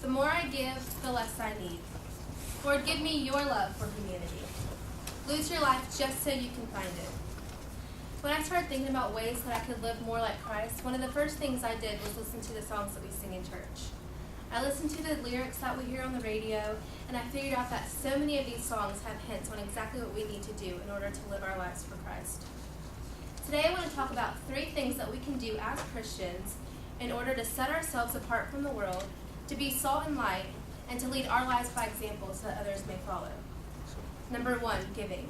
The more I give, the less I need. Lord, give me your love for humanity. Lose your life just so you can find it. When I started thinking about ways that I could live more like Christ, one of the first things I did was listen to the songs that we sing in church. I listened to the lyrics that we hear on the radio, and I figured out that so many of these songs have hints on exactly what we need to do in order to live our lives for Christ. Today I want to talk about 3 things that we can do as Christians in order to set ourselves apart from the world, to be salt and light, and to lead our lives by example so that others may follow. Number 1, giving.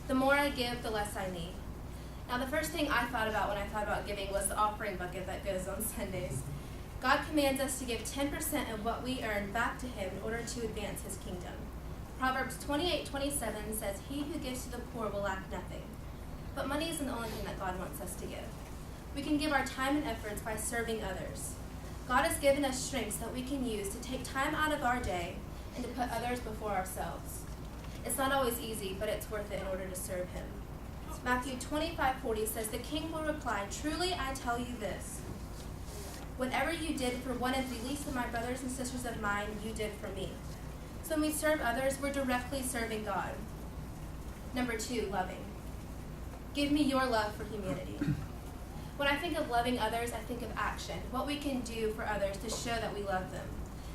The more I give, the less I need. Now, the first thing I thought about when I thought about giving was the offering bucket that goes on Sundays. God commands us to give 10% of what we earn back to Him in order to advance His kingdom. Proverbs 28:27 says, "He who gives to the poor will lack nothing." But money isn't the only thing that God wants us to give. We can give our time and efforts by serving others. God has given us strengths that we can use to take time out of our day and to put others before ourselves. It's not always easy, but it's worth it in order to serve Him. Matthew 25:40 says, "The king will reply, 'Truly I tell you this. Whatever you did for one of the least of my brothers and sisters of mine, you did for me.'" So when we serve others, we're directly serving God. Number 2, loving. Give me your love for humanity. When I think of loving others, I think of action, what we can do for others to show that we love them.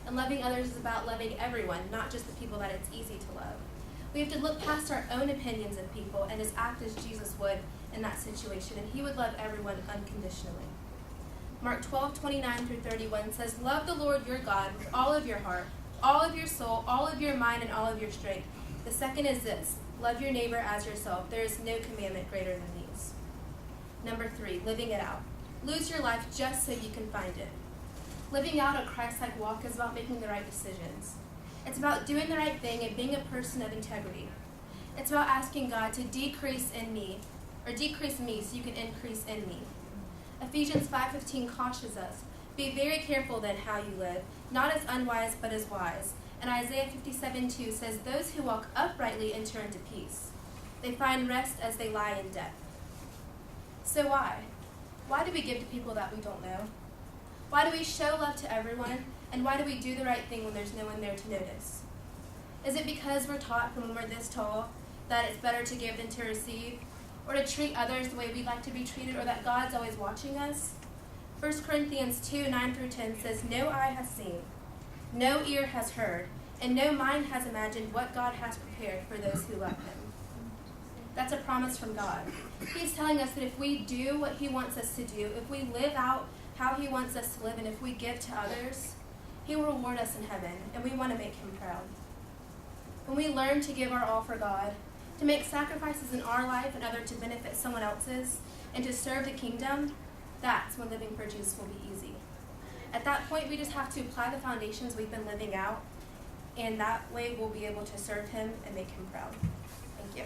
And loving others is about loving everyone, not just the people that it's easy to love. We have to look past our own opinions of people and just act as Jesus would in that situation, and He would love everyone unconditionally. Mark 12:29-31 says, "Love the Lord your God with all of your heart, all of your soul, all of your mind, and all of your strength. The second is this, love your neighbor as yourself. There is no commandment greater than these." Number 3, living it out. Lose your life just so you can find it. Living out a Christ-like walk is about making the right decisions. It's about doing the right thing and being a person of integrity. It's about asking God to decrease me so you can increase in me. Ephesians 5:15 cautions us, "Be very careful then how you live, not as unwise but as wise." And Isaiah 57:2 says, "Those who walk uprightly enter into peace. They find rest as they lie in death." So why? Why do we give to people that we don't know? Why do we show love to everyone? And why do we do the right thing when there's no one there to notice? Is it because we're taught from when we're this tall that it's better to give than to receive? Or to treat others the way we'd like to be treated? Or that God's always watching us? 1 Corinthians 2:9-10 says, "No eye has seen, no ear has heard, and no mind has imagined what God has prepared for those who love Him." That's a promise from God. He's telling us that if we do what He wants us to do, if we live out how He wants us to live, and if we give to others, He will reward us in heaven, and we want to make Him proud. When we learn to give our all for God, to make sacrifices in our life in order to benefit someone else's, and to serve the kingdom, that's when living for Jesus will be easy. At that point, we just have to apply the foundations we've been living out, and that way we'll be able to serve Him and make Him proud. Thank you.